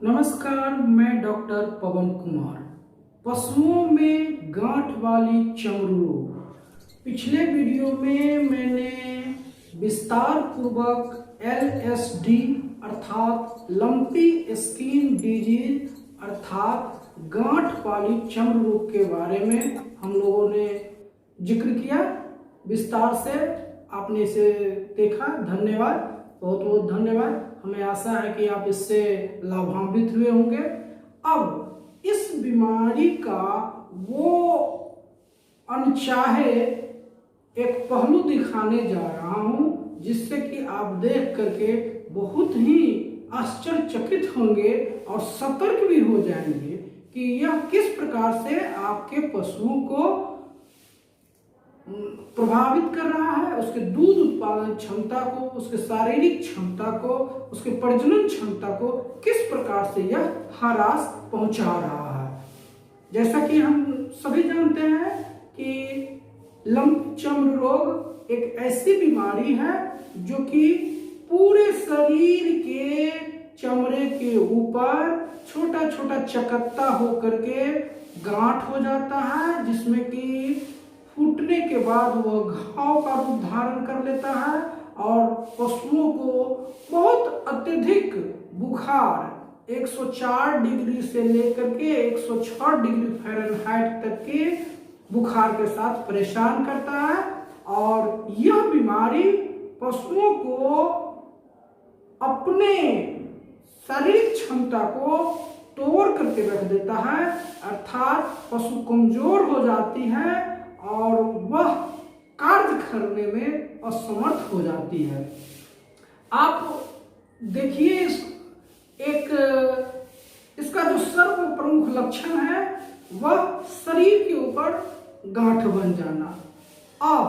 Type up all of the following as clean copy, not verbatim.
नमस्कार, मैं डॉक्टर पवन कुमार। पशुओं में गांठ वाली चमरू रोग। पिछले वीडियो में मैंने विस्तार पूर्वक LSD अर्थात लंपी स्किन डिजीज अर्थात गांठ वाली चमरू रोग के बारे में हम लोगों ने जिक्र किया विस्तार से। आपने इसे देखा, धन्यवाद, बहुत बहुत धन्यवाद। हमें आशा है कि आप इससे लाभान्वित हुए होंगे। अब इस बीमारी का वो अनचाहे एक पहलू दिखाने जा रहा हूं, जिससे कि आप देख करके बहुत ही आश्चर्यचकित होंगे और सतर्क भी हो जाएंगे कि यह किस प्रकार से आपके पशुओं को प्रभावित कर रहा है, उसके दूध उत्पादन क्षमता को, उसके शारीरिक क्षमता को, उसके प्रजनन क्षमता को किस प्रकार से यह ह्रास पहुंचा रहा है। जैसा कि हम सभी जानते हैं कि लंप चमरू रोग एक ऐसी बीमारी है जो कि पूरे शरीर के चमड़े के ऊपर छोटा छोटा चकत्ता होकर के गांठ हो जाता है, जिसमें कि फूटने के बाद वह घाव का रूप धारण कर लेता है और पशुओं को बहुत अत्यधिक बुखार 104 डिग्री से लेकर के 106 डिग्री फ़ारेनहाइट तक के बुखार के साथ परेशान करता है। और यह बीमारी पशुओं को अपने शारीरिक क्षमता को तोड़ करके रख देता है, अर्थात पशु कमजोर हो जाती है और वह कार्य करने में असमर्थ हो जाती है। आप देखिए इसका जो सर्व प्रमुख लक्षण है वह शरीर के ऊपर गांठ बन जाना। अब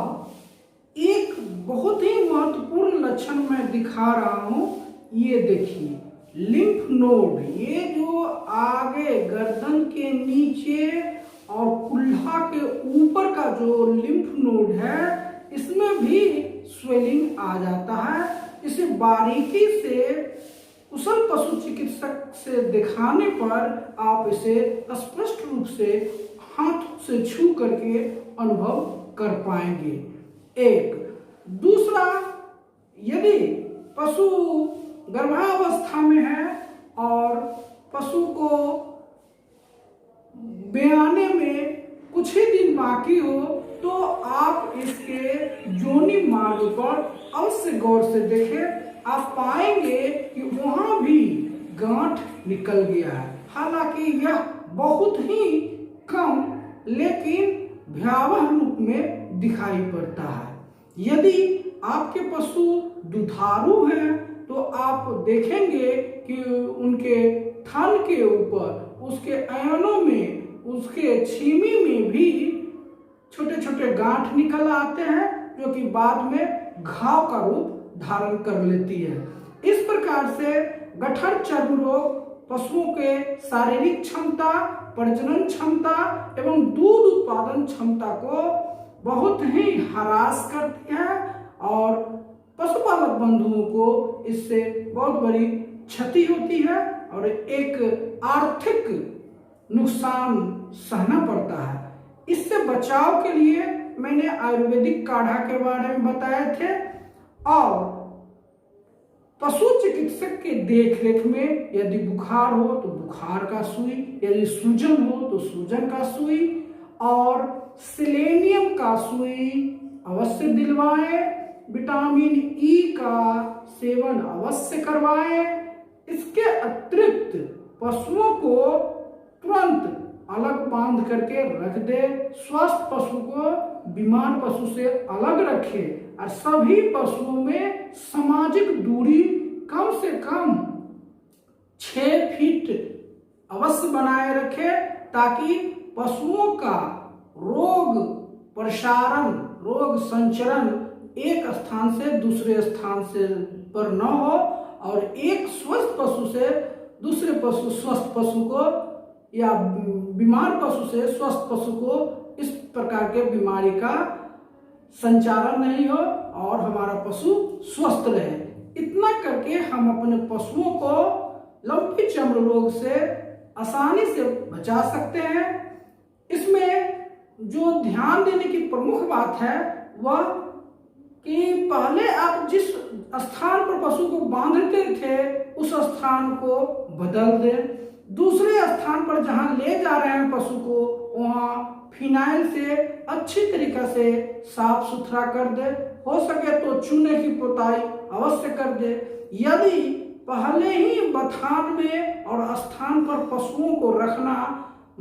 एक बहुत ही महत्वपूर्ण लक्षण मैं दिखा रहा हूं, ये देखिए लिम्फ नोड, ये जो आगे गर्दन के नीचे और कुल्हा के ऊपर का जो लिम्फ नोड है, इसमें भी स्वेलिंग आ जाता है। इसे बारीकी से कुशल पशु चिकित्सक से दिखाने पर आप इसे स्पष्ट रूप से हाथों से छू करके अनुभव कर पाएंगे। एक दूसरा, यदि पशु गर्भावस्था में है और पशु को ब्याने में कुछ ही दिन बाकी हो, तो आप इसके जोनी मार्ग पर अवश्य गौर से देखें। आप पाएंगे कि वहां भी गांठ निकल गया है। हालांकि यह बहुत ही कम लेकिन भयावह रूप में दिखाई पड़ता है। यदि आपके पशु दुधारू हैं तो आप देखेंगे कि उनके थन के ऊपर, उसके अयनों में, उसके छीमी में भी छोटे छोटे गांठ निकल आते हैं, जो कि बाद में घाव का रूप धारण कर लेती है। इस प्रकार से गठर चर्म रोग पशुओं के शारीरिक क्षमता, प्रजनन क्षमता एवं दूध उत्पादन क्षमता को बहुत ही ह्रास करती है और पशुपालक बंधुओं को इससे बहुत बड़ी क्षति होती है और एक आर्थिक नुकसान सहना पड़ता है। इससे बचाव के लिए मैंने आयुर्वेदिक काढ़ा के बारे में बताए थे और पशु चिकित्सक के देखरेख में यदि बुखार हो तो बुखार का सुई, यदि सूजन हो तो सूजन का सुई और सेलेनियम का सुई अवश्य दिलवाएं। विटामिन ई का सेवन अवश्य करवाएं। इसके अतिरिक्त पशुओं को तुरंत अलग बांध करके रख दे। स्वस्थ पशु को बीमार पशु से अलग रखे और सभी पशुओं में सामाजिक दूरी कम से कम 6 फीट अवश्य बनाए रखे, ताकि पशुओं का रोग प्रसारण, रोग संचरण एक स्थान से दूसरे स्थान से पर न हो और एक स्वस्थ पशु से दूसरे पशु स्वस्थ पशु को या बीमार पशु से स्वस्थ पशु को इस प्रकार के बीमारी का संचारण नहीं हो और हमारा पशु स्वस्थ रहे। इतना करके हम अपने पशुओं को लंपी चर्म रोग से आसानी से बचा सकते हैं। इसमें जो ध्यान देने की प्रमुख बात है वह कि पहले आप जिस स्थान पर पशु को बांधते थे उस स्थान को बदल दें। दूसरे स्थान पर जहां ले जा रहे हैं पशु को वहां फिनाइल से अच्छी तरीके से साफ सुथरा कर दे। हो सके तो चूने की पुताई अवश्य कर दे। यदि पहले ही बथान में और स्थान पर पशुओं को रखना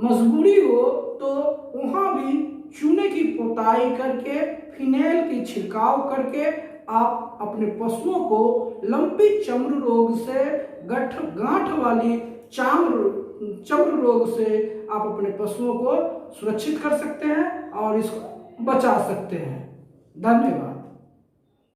मजबूरी हो तो वहां भी चूने की पुताई करके फिनाइल की छिड़काव करके आप अपने पशुओं को लंपी चर्म रोग से गांठ वाली चर्म रोग से आप अपने पशुओं को सुरक्षित कर सकते हैं और इसको बचा सकते हैं। धन्यवाद।